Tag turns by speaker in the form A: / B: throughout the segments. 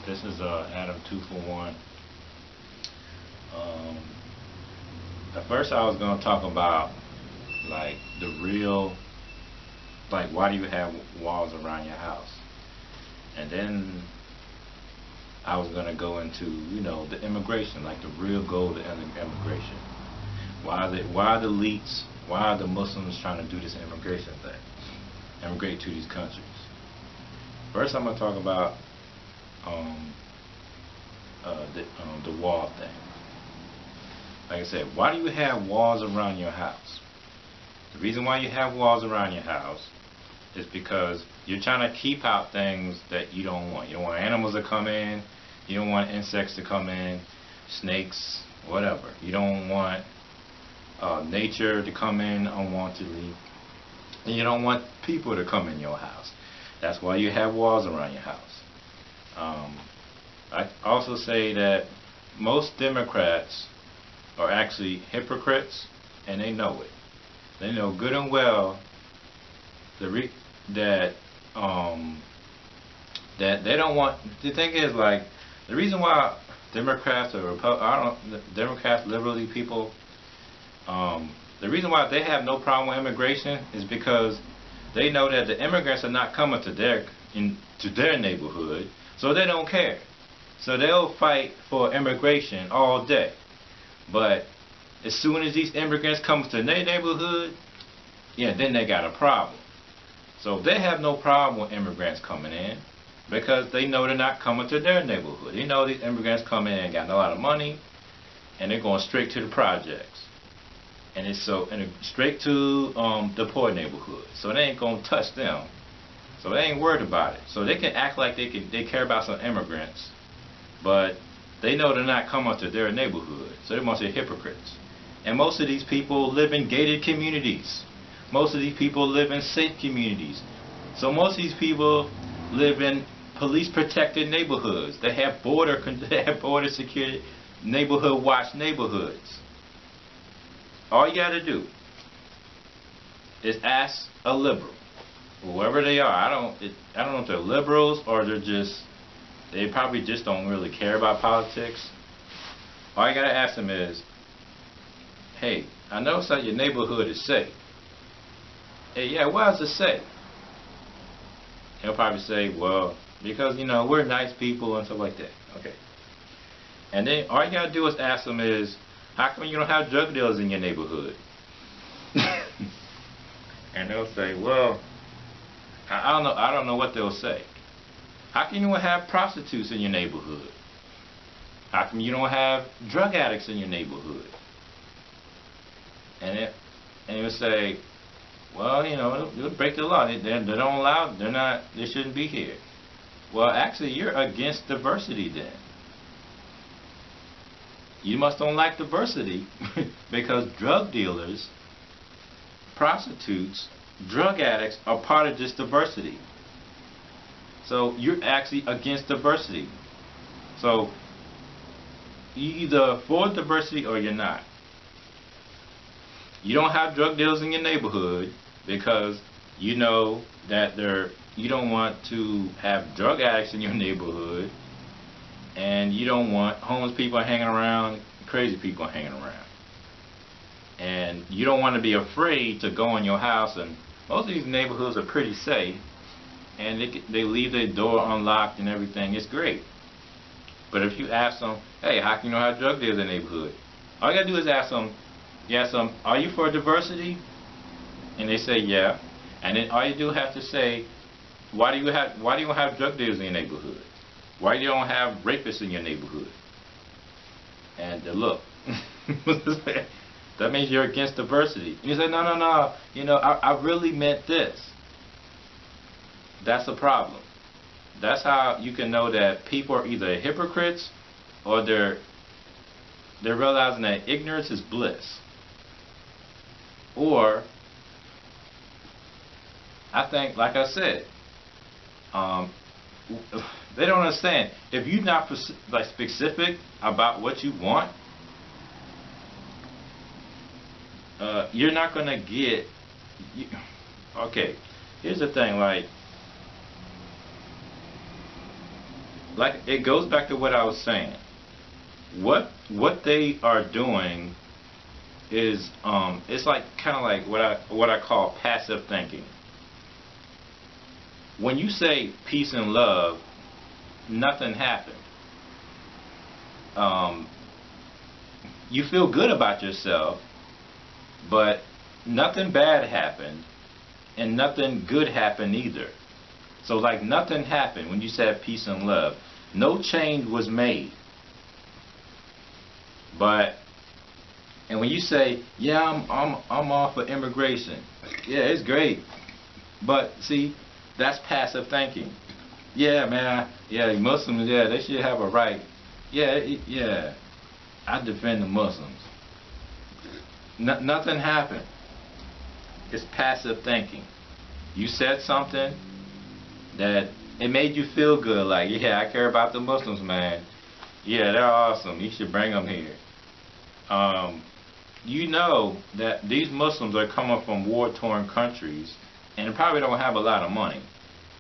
A: This is Adam 2 for 1. Um, at first, I was going to talk about like the real, like why do you have walls around your house, and then I was going to go into the immigration, like the real goal of immigration. Why are the elites, why are the Muslims trying to do this immigration thing, immigrate to these countries? First, I'm going to talk about the wall thing. Like I said, why do you have walls around your house? The reason why you have walls around your house is because you're trying to keep out things that you don't want. You don't want animals to come in. You don't want insects to come in, snakes, whatever. You don't want nature to come in unwantedly. And you don't want people to come in your house. That's why you have walls around your house. I also say that most Democrats are actually hypocrites, and they know it. They know good and well that they don't want. The thing is, like, the reason why Democrats or Democrats, liberally people, the reason why they have no problem with immigration is because they know that the immigrants are not coming to their neighborhood, so they don't care. So they'll fight for immigration all day. But as soon as these immigrants come to their neighborhood, yeah, then they got a problem. So they have no problem with immigrants coming in because they know they're not coming to their neighborhood. They know these immigrants come in and got a lot of money, and they're going straight to the projects. And it's straight to the poor neighborhood. So they ain't gonna touch them. So they ain't worried about it. So they can act like they care about some immigrants, but they know they're not coming to their neighborhood. So they must be hypocrites. And most of these people live in gated communities. Most of these people live in safe communities. So most of these people live in police protected neighborhoods. They have border security, neighborhood watch neighborhoods. All you got to do is ask a liberal, whoever they are. I don't know if they're liberals or they probably just don't really care about politics. All you got to ask them is, hey, I know that your neighborhood is safe. Hey, yeah, why is it safe? He'll probably say, well, because, we're nice people and stuff like that. Okay. And then all you got to do is ask them is, how come you don't have drug dealers in your neighborhood? And they'll say, well, I don't know what they'll say. How come you don't have prostitutes in your neighborhood? How come you don't have drug addicts in your neighborhood? And they'll say, well, they'll break the law. They don't allow. They shouldn't be here. Well, actually, you're against diversity then. You must don't like diversity because drug dealers, prostitutes, drug addicts are part of this diversity. So you're actually against diversity. So you either for diversity or you're not. You don't have drug dealers in your neighborhood because you know that you don't want to have drug addicts in your neighborhood. And you don't want homeless people hanging around, crazy people hanging around. And you don't want to be afraid to go in your house. And most of these neighborhoods are pretty safe. And they leave their door unlocked and everything. It's great. But if you ask them, hey, how can you know how drug dealers in the neighborhood? All you got to do is ask them, are you for diversity? And they say, yeah. And then all you do have to say, why do you have drug dealers in your neighborhood? Why you don't have rapists in your neighborhood? And look, that means you're against diversity. And you say, no, I really meant this. That's a problem. That's how you can know that people are either hypocrites or they're realizing that ignorance is bliss. Or, I think, like I said, they don't understand. If you're not specific about what you want, you're not gonna get. Okay, here's the thing. like it goes back to what I was saying. What they are doing is it's like kind of like what I call passive thinking. When you say peace and love, nothing happened. You feel good about yourself, but nothing bad happened, and nothing good happened either. So like nothing happened when you said peace and love. No change was made. And when you say, yeah, I'm all for immigration. Yeah, it's great. But see, that's passive thinking. Yeah, man. Yeah, Muslims. Yeah, they should have a right. Yeah, yeah. I defend the Muslims. Nothing happened. It's passive thinking. You said something that it made you feel good, like, yeah, I care about the Muslims, man. Yeah, they're awesome. You should bring them here. You know that these Muslims are coming from war-torn countries and probably don't have a lot of money.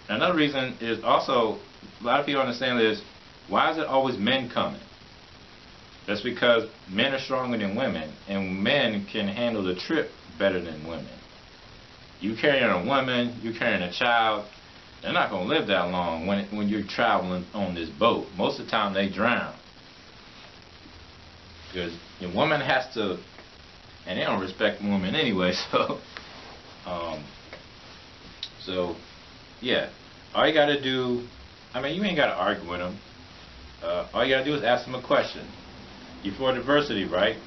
A: Another reason is also, a lot of people understand this, why is it always men coming? That's because men are stronger than women, and men can handle the trip better than women. You carrying a woman, you carrying a child, they're not going to live that long when you're traveling on this boat. Most of the time they drown. Because the woman has to, and they don't respect women anyway, so yeah. All you got to do, I mean, you ain't got to argue with them. All you got to do is ask them a question. You for diversity, right?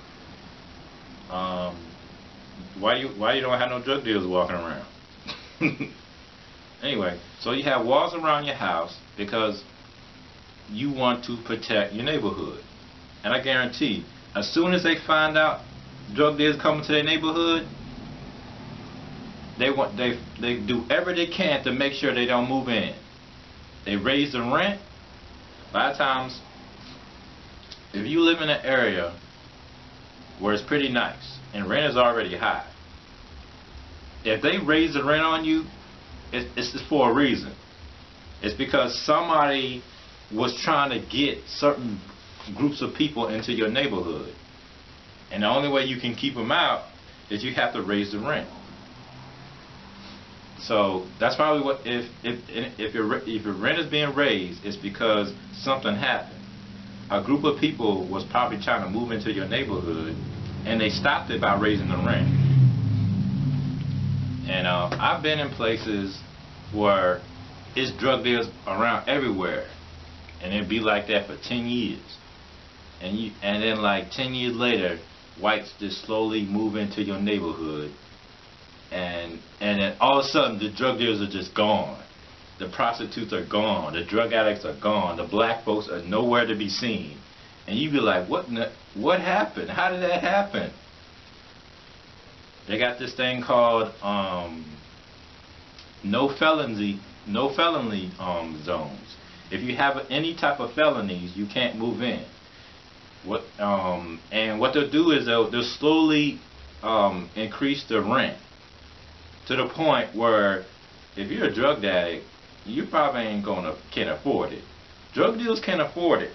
A: Why you don't have no drug dealers walking around? Anyway, so you have walls around your house because you want to protect your neighborhood. And I guarantee, as soon as they find out drug dealers coming to their neighborhood, they do everything they can to make sure they don't move in. They raise the rent. A lot of times, if you live in an area where it's pretty nice and rent is already high, if they raise the rent on you, it's for a reason. It's because somebody was trying to get certain groups of people into your neighborhood, and the only way you can keep them out is you have to raise the rent. So that's probably what, if your rent is being raised, it's because something happened. A group of people was probably trying to move into your neighborhood, and they stopped it by raising the rent. And I've been in places where it's drug dealers around everywhere, and it'd be like that for 10 years. And then like 10 years later, whites just slowly move into your neighborhood, and then all of a sudden the drug dealers are just gone. The prostitutes are gone. The drug addicts are gone. The black folks are nowhere to be seen. And you be like, what happened? How did that happen? They got this thing called no felony zones. If you have any type of felonies, you can't move in. And what they'll do is they'll slowly increase the rent to the point where if you're a drug addict, you probably can't afford it. Drug dealers can't afford it.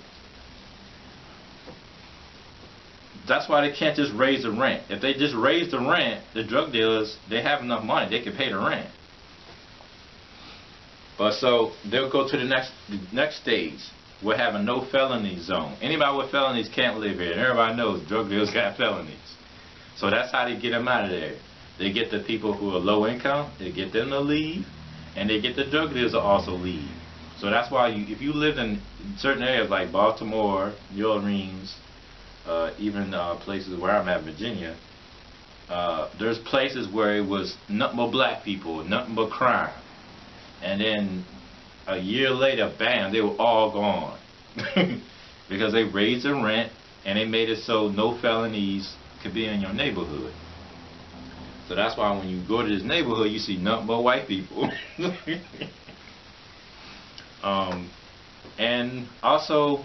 A: That's why they can't just raise the rent. If they just raise the rent, the drug dealers, they have enough money, they can pay the rent. But so they'll go to the next stage. We're having no felony zone. Anybody with felonies can't live here. And everybody knows drug dealers got felonies. So that's how they get them out of there. They get the people who are low income, they get them to leave, and they get the drug dealers to also leave. So that's why if you live in certain areas like Baltimore, New Orleans, even places where I'm at, Virginia, there's places where it was nothing but black people, nothing but crime. And then a year later, bam, they were all gone. Because they raised the rent and they made it so no felonies could be in your neighborhood. So that's why when you go to this neighborhood, you see nothing but white people. And also,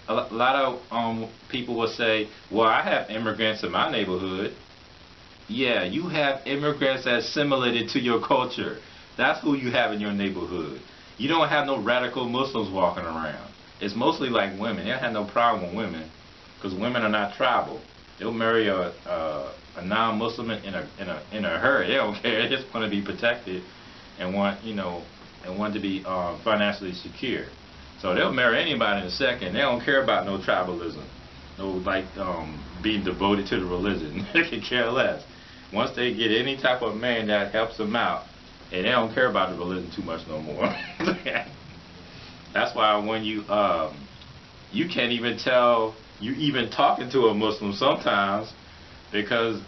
A: a lot of people will say, well, I have immigrants in my neighborhood. Yeah, you have immigrants that assimilated to your culture. That's who you have in your neighborhood. you don't have no radical Muslims walking around. It's mostly like women. They don't have no problem with women because women are not tribal. They'll marry a non-Muslim in a hurry. They don't care. They just want to be protected and want to be financially secure. So they'll marry anybody in a second. They don't care about no tribalism, no like being devoted to the religion. They can care less. Once they get any type of man that helps them out, and they don't care about the religion too much no more. That's why when you can't even tell you even talking to a Muslim sometimes because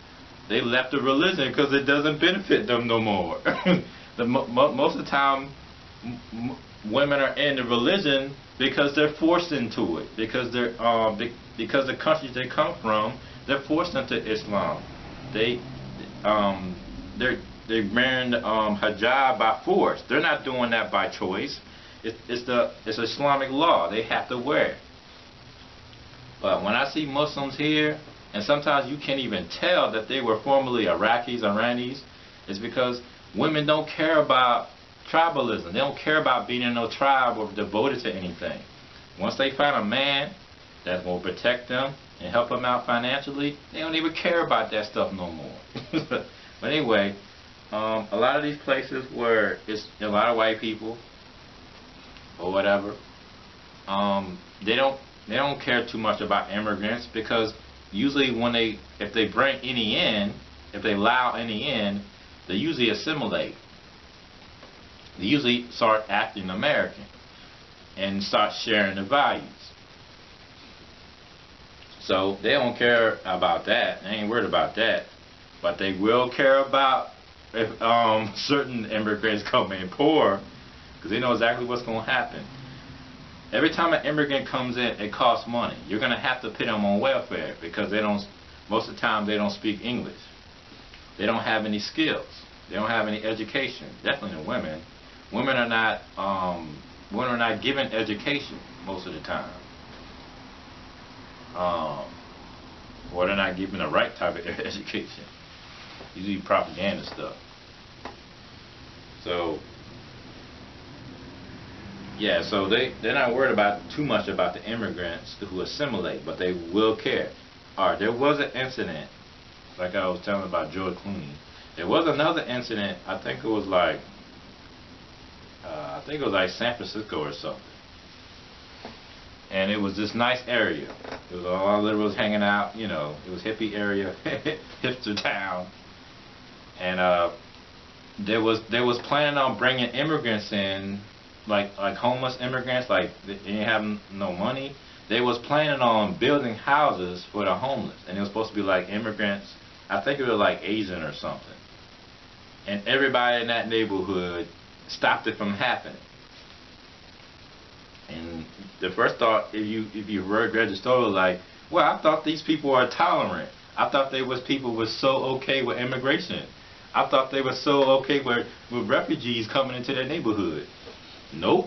A: they left the religion because it doesn't benefit them no more. Most of the time, women are in the religion because they're forced into it, because they're because the countries they come from, they're forced into Islam. They're wearing hijab by force. They're not doing that by choice. It's Islamic law. They have to wear it. But when I see Muslims here, and sometimes you can't even tell that they were formerly Iraqis, Iranis, it's because women don't care about tribalism. They don't care about being in no tribe or devoted to anything. Once they find a man that will protect them and help them out financially, they don't even care about that stuff no more. But anyway, a lot of these places where it's a lot of white people or whatever, they don't care too much about immigrants because usually if they bring any in, if they allow any in, they usually assimilate. They usually start acting American and start sharing the values. So they don't care about that. They ain't worried about that. But they will care about if certain immigrants come in poor, because they know exactly what's going to happen. Every time an immigrant comes in, it costs money. You're going to have to put them on welfare because most of the time they don't speak English. They don't have any skills. They don't have any education. Definitely the women. Women are not given education most of the time. Or they're not given the right type of education. Usually propaganda stuff. So yeah, so they're not worried too much about the immigrants who assimilate, but they will care. Alright, there was an incident, like I was telling about George Clooney. There was another incident, I think it was like San Francisco or something. And it was this nice area. It was all liberals hanging out, it was hippie area, hipster town. And they was planning on bringing immigrants in, like homeless immigrants, like they didn't have no money. They was planning on building houses for the homeless, and it was supposed to be like immigrants. I think it was like Asian or something. And everybody in that neighborhood stopped it from happening. And the first thought, if you read the story, like, well, I thought these people were tolerant. I thought people were so okay with immigration. I thought they were so okay with refugees coming into their neighborhood. Nope.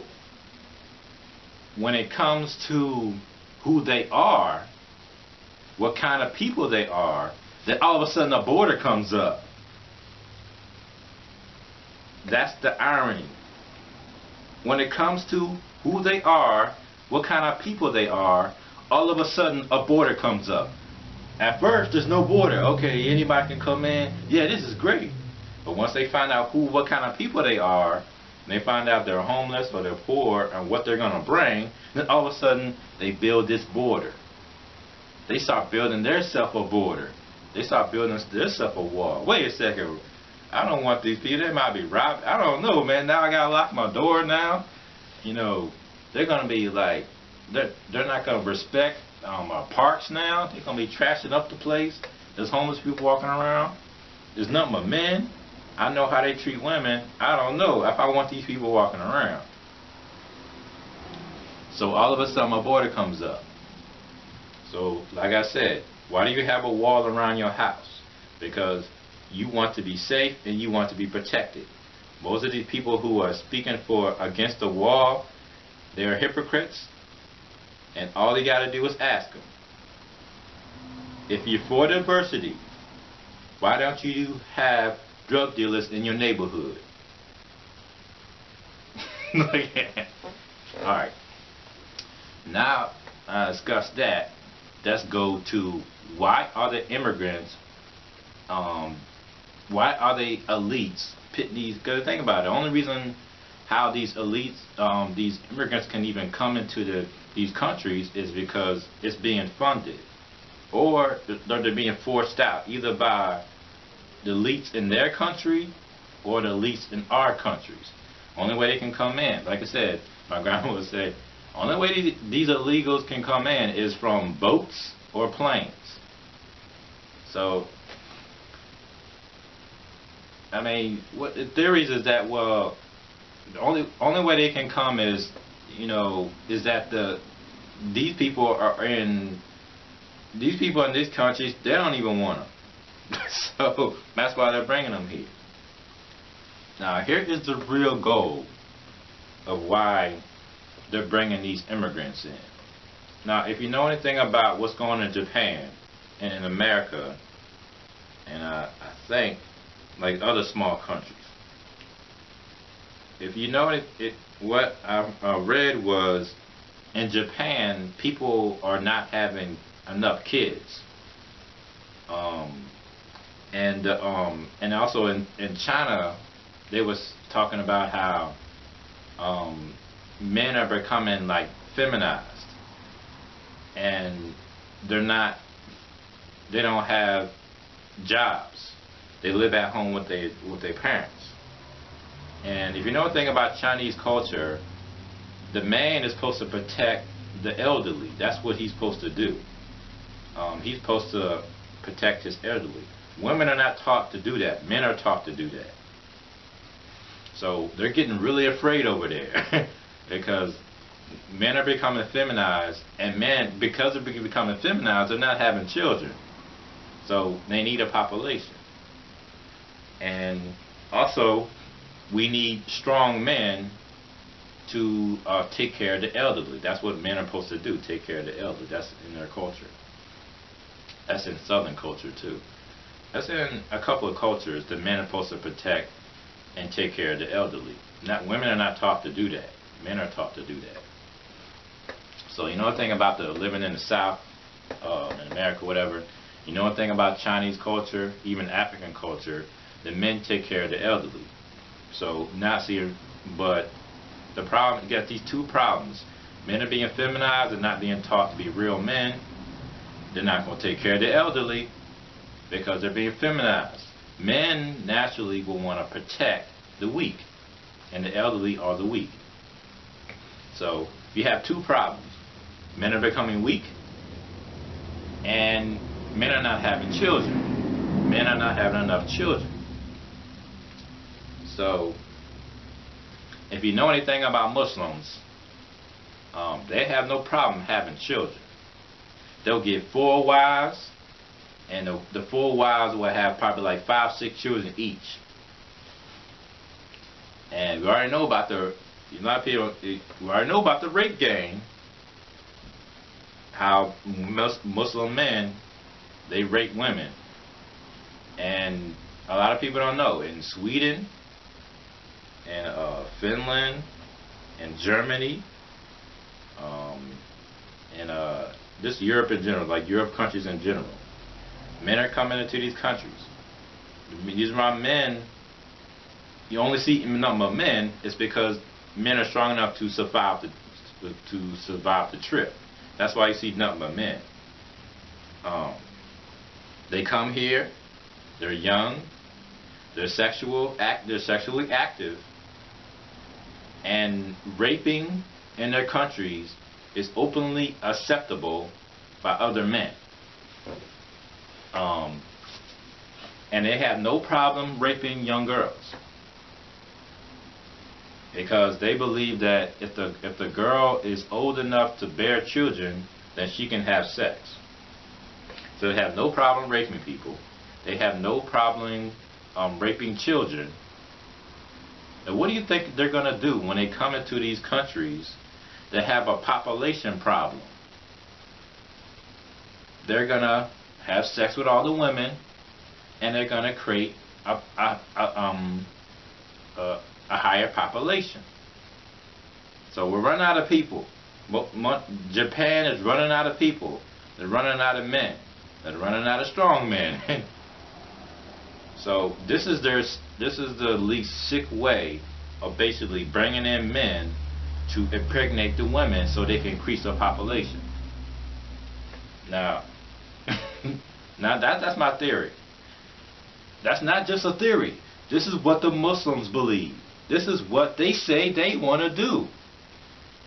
A: When it comes to who they are, what kind of people they are, then all of a sudden a border comes up. That's the irony. When it comes to who they are, what kind of people they are, all of a sudden a border comes up. At first there's no border. Okay, anybody can come in. Yeah, this is great. But once they find out what kind of people they are, and they find out they're homeless or they're poor and what they're going to bring, then all of a sudden they build this border. They start building themselves a border. They start building themselves a wall. Wait a second. I don't want these people. They might be robbed. I don't know, man. Now I got to lock my door now. They're going to be like, they're not going to respect our parks now. They're going to be trashing up the place. There's homeless people walking around. There's nothing but men. I know how they treat women. I don't know if I want these people walking around. So all of a sudden a border comes up. So like I said, why do you have a wall around your house? Because you want to be safe and you want to be protected. Most of these people who are speaking against the wall, they're hypocrites, and all you got to do is ask them. If you're for diversity, why don't you have drug dealers in your neighborhood? Alright. Now I discussed that. Let's go to why are the immigrants, why are they elites pit these? Because think about it. The only reason how these elites, these immigrants can even come into these countries is because it's being funded, or they're being forced out either by the elites in their country or the elites in our countries. Only way they can come in, like I said, my grandma would say, only way these illegals can come in is from boats or planes. So, I mean, what the theories is that, well, the only way they can come is, is that these people in these countries, they don't even want them. So that's why they're bringing them here. Now here is the real goal of why they're bringing these immigrants in. Now if you know anything about what's going on in Japan and in America, and I think like other small countries, if you know what I read was in Japan people are not having enough kids, and also in China they was talking about how men are becoming like feminized, and they don't have jobs. They live at home with their parents. And if you know anything about Chinese culture, the man is supposed to protect the elderly. That's what he's supposed to do. He's supposed to protect his elderly. Women are not taught to do that. Men are taught to do that. So they're getting really afraid over there because men are becoming feminized, and men, because they're becoming feminized, they're not having children. So they need a population. And also, we need strong men to take care of the elderly. That's what men are supposed to do, take care of the elderly. That's in their culture. That's in Southern culture too. That's in a couple of cultures. The men are supposed to protect and take care of the elderly. Women are not taught to do that. Men are taught to do that. So you know the thing about the living in the South, in America, whatever. You know one thing about Chinese culture, even African culture, the men take care of the elderly. So now see, but the problem, you got these two problems. Men are being feminized and not being taught to be real men. They're not going to take care of the elderly because they're being feminized. Men naturally will want to protect the weak, and the elderly are the weak. So you have two problems. Men are becoming weak, and men are not having children. Men are not having enough children. So if you know anything about Muslims, they have no problem having children. They'll get 4 wives, and the 4 wives will have probably like 5, 6 children each. And we already know about we already know about the rape game. How Muslim men, they rape women, and a lot of people don't know. In Sweden, and Finland, and Germany, and just Europe in general, like Europe countries in general, men are coming into these countries. These are men. You only see a number of men. It's because men are strong enough to survive the trip. That's why you see nothing but men. They come here. They're young. They're sexually active, and raping in their countries is openly acceptable by other men. And they have no problem raping young girls, because they believe that if the girl is old enough to bear children, then she can have sex. So they have no problem raping people. They have no problem raping children. And what do you think they're going to do when they come into these countries that have a population problem? They're going to have sex with all the women, and they're going to create a higher population. So we're running out of people. Japan is running out of people. They're running out of men. They're running out of strong men. So this is the least sick way of basically bringing in men to impregnate the women so they can increase their population. Now, that's my theory. That's not just a theory. This is what the Muslims believe. This is what they say they want to do.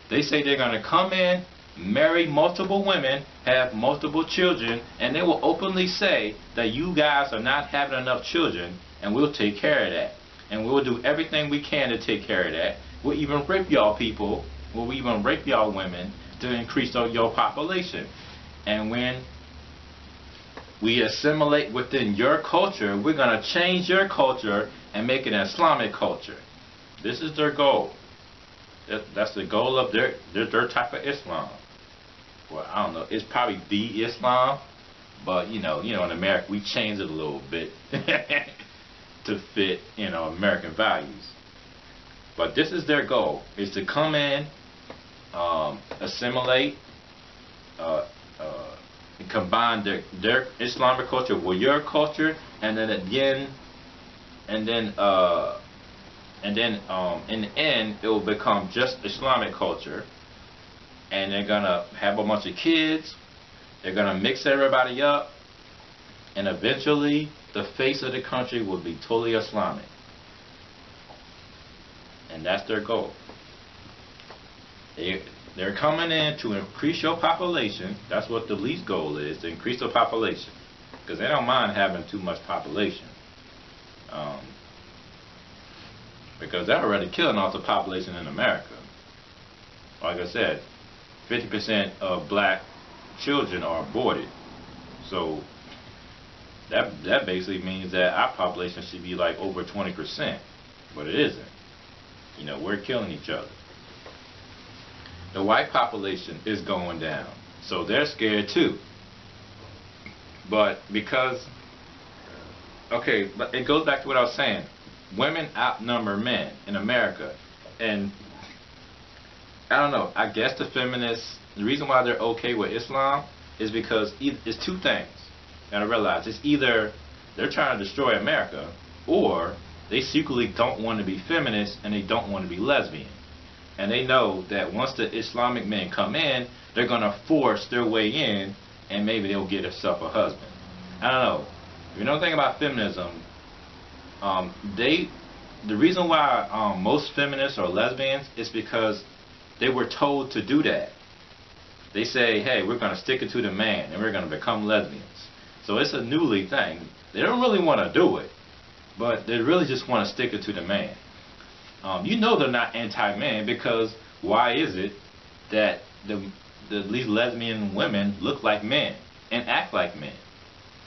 A: They say they're going to come in, marry multiple women, have multiple children, and they will openly say that you guys are not having enough children, and we'll take care of that. And we'll do everything we can to take care of that. We'll even rape y'all people, we'll even rape y'all women to increase your population. And when we assimilate within your culture, we're going to change your culture and make it an Islamic culture. This is their goal. That's the goal of their type of Islam. Well, I don't know. It's probably the Islam, but in America we change it a little bit to fit American values. But this is their goal: is to come in, assimilate, and combine their Islamic culture with your culture, and then in the end it will become just Islamic culture. And they're gonna have a bunch of kids. They're gonna mix everybody up, and eventually the face of the country will be totally Islamic. And that's their goal. They're coming in to increase your population. That's what the least goal is, to increase the population, because they don't mind having too much population, because they're already killing off the population in America. Like I said, 50% of black children are aborted. So that basically means that our population should be like over 20%, but it isn't. We're killing each other. The white population is going down, so they're scared too. But because, but it goes back to what I was saying. Women outnumber men in America, and I don't know, I guess the feminists, the reason why they're okay with Islam is because it's two things. You gotta realize, it's either they're trying to destroy America, or they secretly don't want to be feminists and they don't want to be lesbian. And they know that once the Islamic men come in, they're gonna force their way in, and maybe they'll get themselves a husband. I don't know. If you know anything about feminism, the reason why most feminists are lesbians is because they were told to do that. They say, hey, we're going to stick it to the man and we're going to become lesbians. So it's a newly thing. They don't really want to do it, but they really just want to stick it to the man. They're not anti-man, because why is it that these lesbian women look like men and act like men?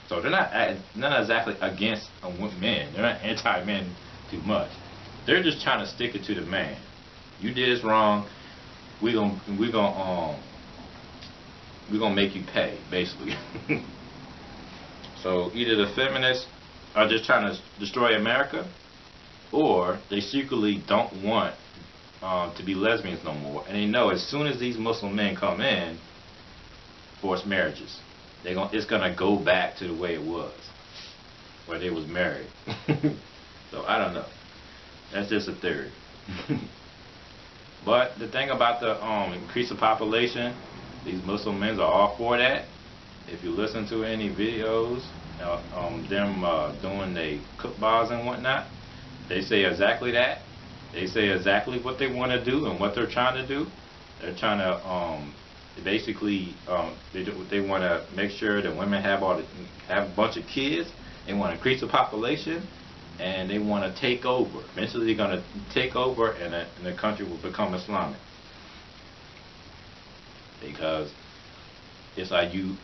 A: So they're not exactly against men. They're not anti-men too much. They're just trying to stick it to the man. You did this wrong. We're gonna make you pay, basically. So either the feminists are just trying to destroy America, or they secretly don't want to be lesbians no more, and they know as soon as these Muslim men come in, forced marriages, it's gonna go back to the way it was, where they was married. So I don't know. That's just a theory. But the thing about the increase of population, these Muslim men are all for that. If you listen to any videos, them doing they cookbahs and whatnot, they say exactly that. They say exactly what they want to do and what they're trying to do. They're trying to basically they want to make sure that women have a bunch of kids. They want to increase the population, and they want to take over. Eventually they're going to take over, and the country will become Islamic. Because it's like you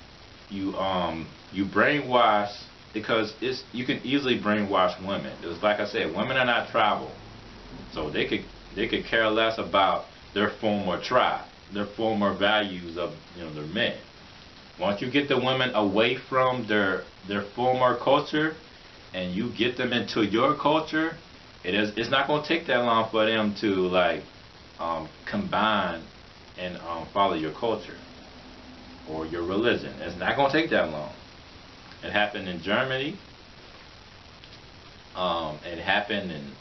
A: brainwash, because you can easily brainwash women. It's like I said, women are not tribal, so they could care less about their former tribe, their former values of their men. Once you get the women away from their former culture, and you get them into your culture, it's not going to take that long for them to combine and follow your culture or your religion. It's not going to take that long. It happened in Germany. It happened in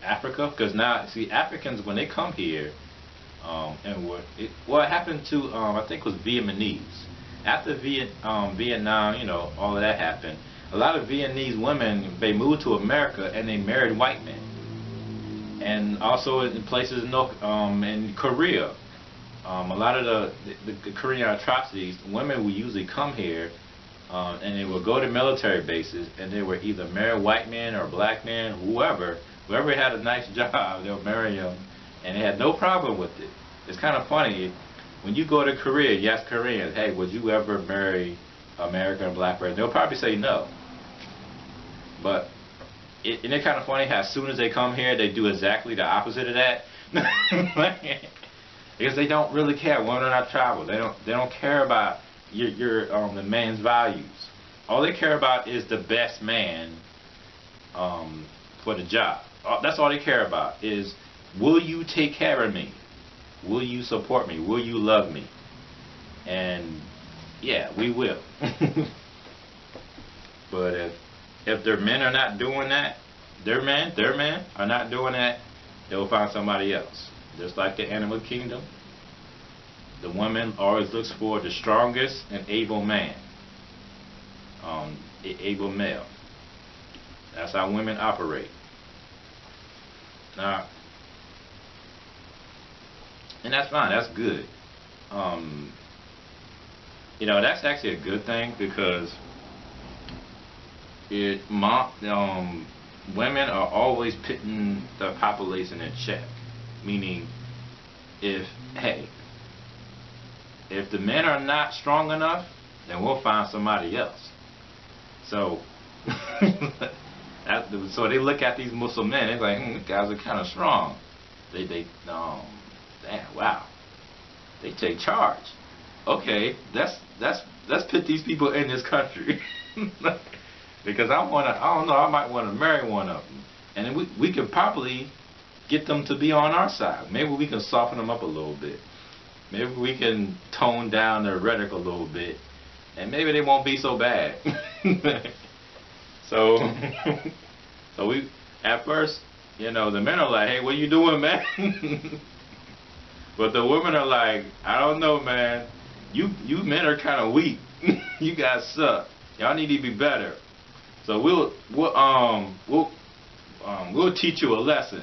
A: Africa, because now, see, Africans, when they come here, it happened to, I think it was Vietnamese. After Vietnam, all of that happened, a lot of Vietnamese women, they moved to America and they married white men. And also in places in Korea, a lot of the Korean atrocities, women would usually come here and they would go to military bases, and they were either marry white men or black men, whoever had a nice job, they'll marry them, and they had no problem with it. It's kind of funny, when you go to Korea, you ask Koreans, hey, would you ever marry American black person? They'll probably say no. But and it's kind of funny how as soon as they come here, they do exactly the opposite of that. Because they don't really care whether or not travel. They don't care about the man's values. All they care about is the best man for the job. That's all they care about is, will you take care of me? Will you support me? Will you love me? And yeah, we will. But if their men are not doing that, their men are not doing that, they'll find somebody else. Just like the animal kingdom, the woman always looks for the strongest and able man, able male. That's how women operate. Now, and that's fine. That's good. That's actually a good thing, because women are always putting the population in check. Meaning, if the men are not strong enough, then we'll find somebody else. So, so they look at these Muslim men, they're like, these guys are kind of strong. Damn, wow, they take charge. Okay, let's put these people in this country. Because I don't know, I might want to marry one of them, and then we could probably get them to be on our side. Maybe we can soften them up a little bit. Maybe we can tone down their rhetoric a little bit, and maybe they won't be so bad. So we, at first, the men are like, hey, what you doing, man? But the women are like, I don't know, man. You men are kind of weak. You guys suck. Y'all need to be better. So we'll teach you a lesson.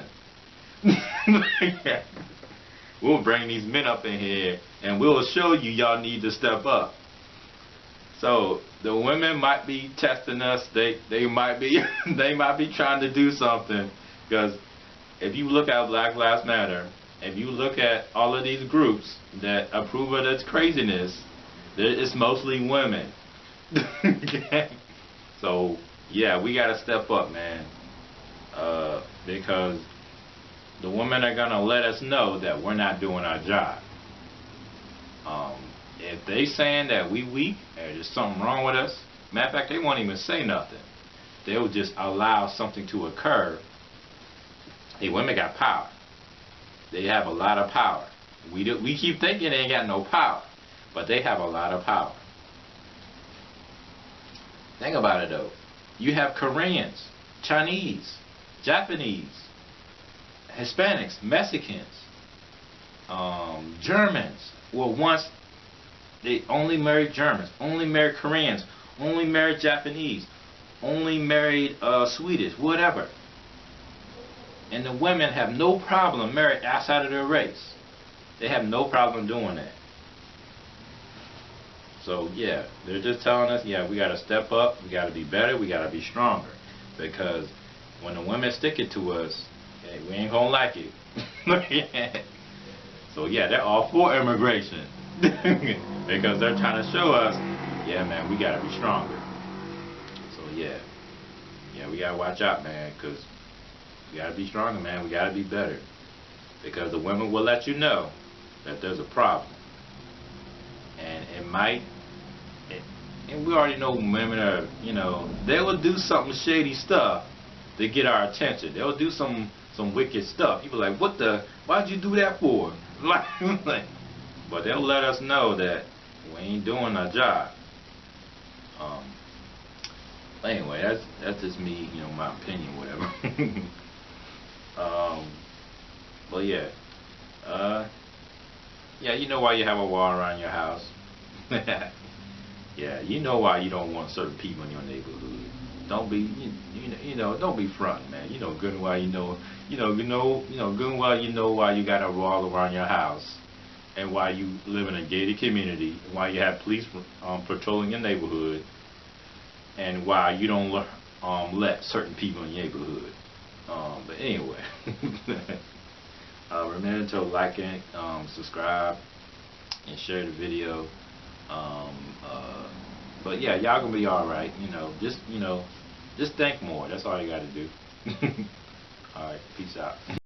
A: We'll bring these men up in here and we'll show you y'all need to step up. So the women might be testing us. They might be trying to do something, because if you look at Black Lives Matter, if you look at all of these groups that approve of this craziness, it's mostly women. So yeah, we gotta step up, man, because the women are gonna let us know that we're not doing our job. If they saying that we weak or there's something wrong with us, matter of fact, they won't even say nothing. They'll just allow something to occur. Hey, women got power. They have a lot of power. We keep thinking they ain't got no power, but they have a lot of power. Think about it though. You have Koreans, Chinese, Japanese, Hispanics, Mexicans, Germans. Well, once they only married Germans, only married Koreans, only married Japanese, only married Swedish, whatever. And the women have no problem marrying outside of their race. They have no problem doing that. So yeah, they're just telling us, yeah, we got to step up, we got to be better, we got to be stronger. Because when the women stick it to us, hey, we ain't gonna like it. So yeah, they're all for immigration. Because they're trying to show us, yeah, man, we got to be stronger. So yeah, we got to watch out, man, because we got to be stronger, man. We got to be better. Because the women will let you know that there's a problem. And it might, and we already know women are, they will do something shady stuff to get our attention. They'll do some some wicked stuff. You be like, what the? Why'd you do that for? Like, but they'll let us know that we ain't doing our job. Anyway, that's just me, you know, my opinion, whatever. But yeah, yeah, you know why you have a wall around your house. Yeah, you know why you don't want certain people in your neighborhood. Don't be, you know, don't be front, man. You know good and well, good and well, you know why you got a wall around your house, and why you live in a gated community, why you have police patrolling your neighborhood, and why you don't let certain people in your neighborhood. But anyway, remember to like and subscribe and share the video. But yeah, y'all gonna be all right. Just think more. That's all you got to do. All right, peace out.